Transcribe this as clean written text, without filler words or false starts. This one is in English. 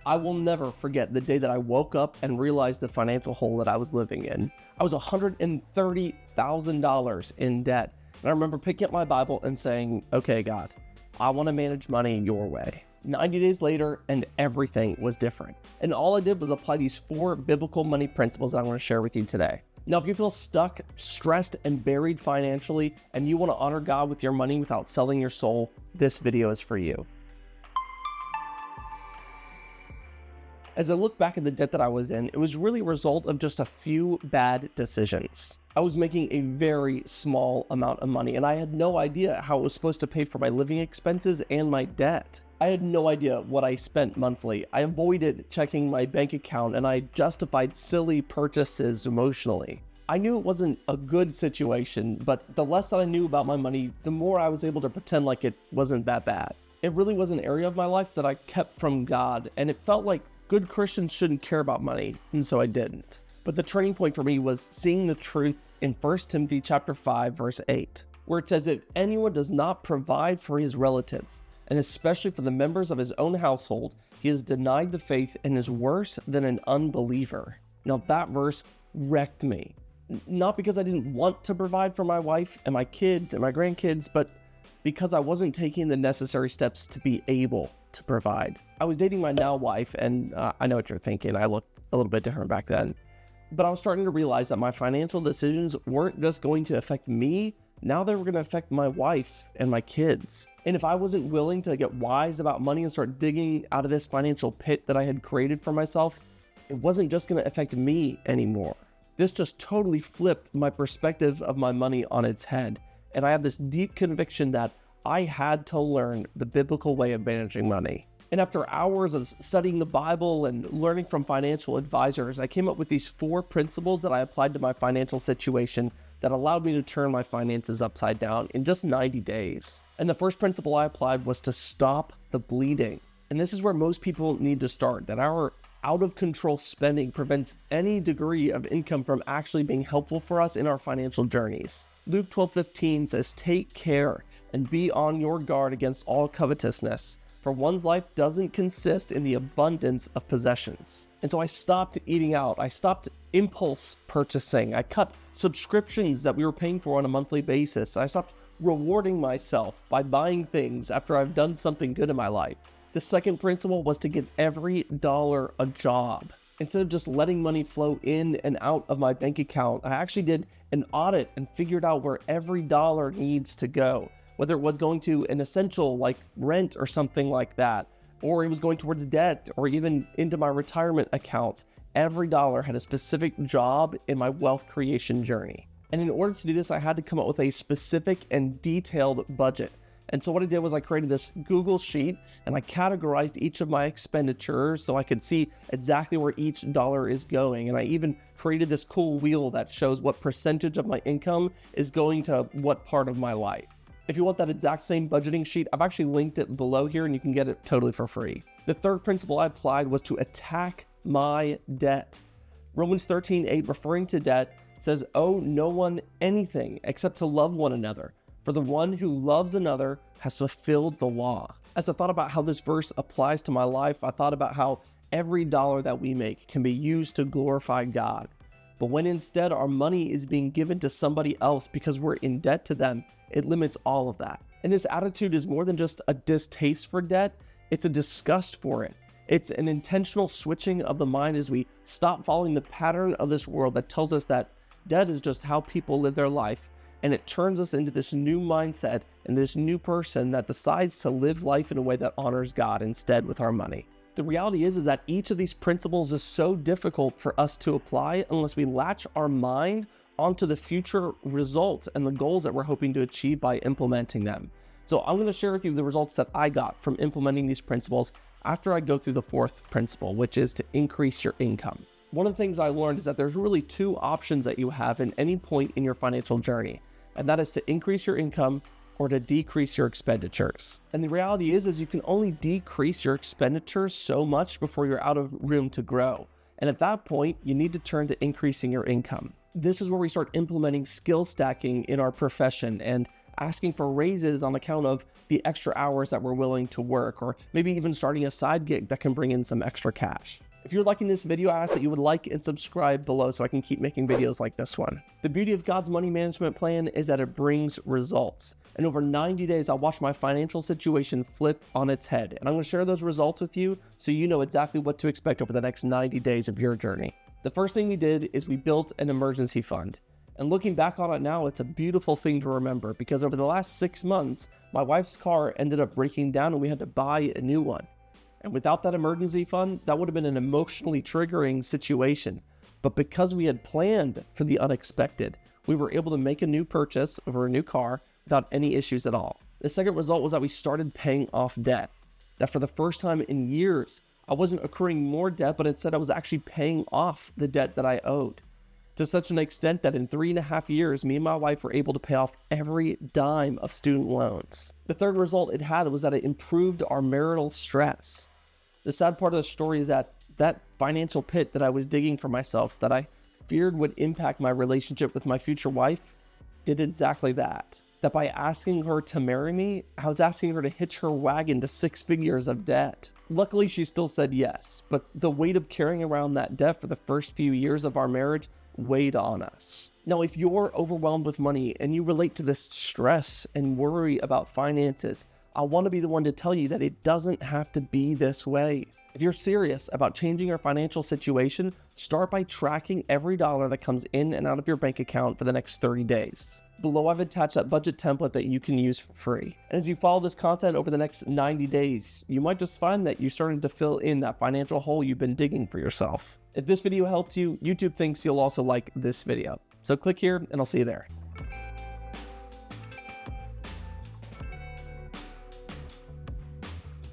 I will never forget the day that I woke up and realized the financial hole that I was living in. I was $130,000 in debt. And I remember picking up my Bible and saying, okay, God, I want to manage money your way. 90 days later, and everything was different. And all I did was apply these 4 biblical money principles that I want to share with you today. Now, if you feel stuck, stressed, and buried financially, and you want to honor God with your money without selling your soul, this video is for you. As I look back at the debt that I was in, it was really a result of just a few bad decisions. I was making a very small amount of money, and I had no idea how it was supposed to pay for my living expenses and my debt. I had no idea what I spent monthly. I avoided checking my bank account, and I justified silly purchases emotionally. I knew it wasn't a good situation, but the less that I knew about my money, the more I was able to pretend like it wasn't that bad. It really was an area of my life that I kept from God, and it felt like good Christians shouldn't care about money, and so I didn't. But the turning point for me was seeing the truth in 1 Timothy chapter 5, verse 8, where it says, if anyone does not provide for his relatives, and especially for the members of his own household, he has denied the faith and is worse than an unbeliever. Now that verse wrecked me. Not because I didn't want to provide for my wife and my kids and my grandkids, but because I wasn't taking the necessary steps to be able to provide. I was dating my now wife, and I know what you're thinking, I looked a little bit different back then. But I was starting to realize that my financial decisions weren't just going to affect me, now they were going to affect my wife and my kids. And if I wasn't willing to get wise about money and start digging out of this financial pit that I had created for myself, it wasn't just going to affect me anymore. This just totally flipped my perspective of my money on its head. And I had this deep conviction that I had to learn the biblical way of managing money. And after hours of studying the Bible and learning from financial advisors, I came up with these 4 principles that I applied to my financial situation that allowed me to turn my finances upside down in just 90 days. And the first principle I applied was to stop the bleeding. And this is where most people need to start, that our out of control spending prevents any degree of income from actually being helpful for us in our financial journeys. Luke 12:15 says, take care and be on your guard against all covetousness, for one's life doesn't consist in the abundance of possessions. And so I stopped eating out. I stopped impulse purchasing. I cut subscriptions that we were paying for on a monthly basis. I stopped rewarding myself by buying things after I've done something good in my life. The second principle was to give every dollar a job. Instead of just letting money flow in and out of my bank account, I actually did an audit and figured out where every dollar needs to go. Whether it was going to an essential like rent or something like that, or it was going towards debt or even into my retirement accounts, every dollar had a specific job in my wealth creation journey. And in order to do this, I had to come up with a specific and detailed budget. And so what I did was I created this Google sheet and I categorized each of my expenditures so I could see exactly where each dollar is going. And I even created this cool wheel that shows what percentage of my income is going to what part of my life. If you want that exact same budgeting sheet, I've actually linked it below here and you can get it totally for free. The third principle I applied was to attack my debt. Romans 13:8, referring to debt, says, owe no one anything except to love one another. For the one who loves another has fulfilled the law. As I thought about how this verse applies to my life, I thought about how every dollar that we make can be used to glorify God. But when instead our money is being given to somebody else because we're in debt to them, it limits all of that. And this attitude is more than just a distaste for debt, it's a disgust for it. It's an intentional switching of the mind as we stop following the pattern of this world that tells us that debt is just how people live their life. And it turns us into this new mindset and this new person that decides to live life in a way that honors God instead with our money. The reality is that each of these principles is so difficult for us to apply unless we latch our mind onto the future results and the goals that we're hoping to achieve by implementing them. So I'm going to share with you the results that I got from implementing these principles after I go through the fourth principle, which is to increase your income. One of the things I learned is that there's really 2 options that you have in any point in your financial journey, and that is to increase your income or to decrease your expenditures. And the reality is you can only decrease your expenditures so much before you're out of room to grow. And at that point, you need to turn to increasing your income. This is where we start implementing skill stacking in our profession. And asking for raises on account of the extra hours that we're willing to work, or maybe even starting a side gig that can bring in some extra cash. If you're liking this video, I ask that you would like and subscribe below so I can keep making videos like this one. The beauty of God's money management plan is that it brings results. And over 90 days, I'll watch my financial situation flip on its head. And I'm going to share those results with you so you know exactly what to expect over the next 90 days of your journey. The first thing we did is we built an emergency fund. And looking back on it now, it's a beautiful thing to remember because over the last 6 months, my wife's car ended up breaking down and we had to buy a new one. And without that emergency fund, that would have been an emotionally triggering situation. But because we had planned for the unexpected, we were able to make a new purchase over a new car without any issues at all. The second result was that we started paying off debt. That for the first time in years, I wasn't accruing more debt, but instead I was actually paying off the debt that I owed. To such an extent that in 3.5 years, me and my wife were able to pay off every dime of student loans. The third result it had was that it improved our marital stress. The sad part of the story is that financial pit that I was digging for myself, that I feared would impact my relationship with my future wife, did exactly that. That by asking her to marry me, I was asking her to hitch her wagon to 6 figures of debt. Luckily, she still said yes, but the weight of carrying around that debt for the first few years of our marriage weighed on us. Now, if you're overwhelmed with money and you relate to this stress and worry about finances, I want to be the one to tell you that it doesn't have to be this way. If you're serious about changing your financial situation, start by tracking every dollar that comes in and out of your bank account for the next 30 days. Below, I've attached that budget template that you can use for free. And as you follow this content over the next 90 days, you might just find that you're starting to fill in that financial hole you've been digging for yourself. If this video helped you, YouTube thinks you'll also like this video. So click here and I'll see you there.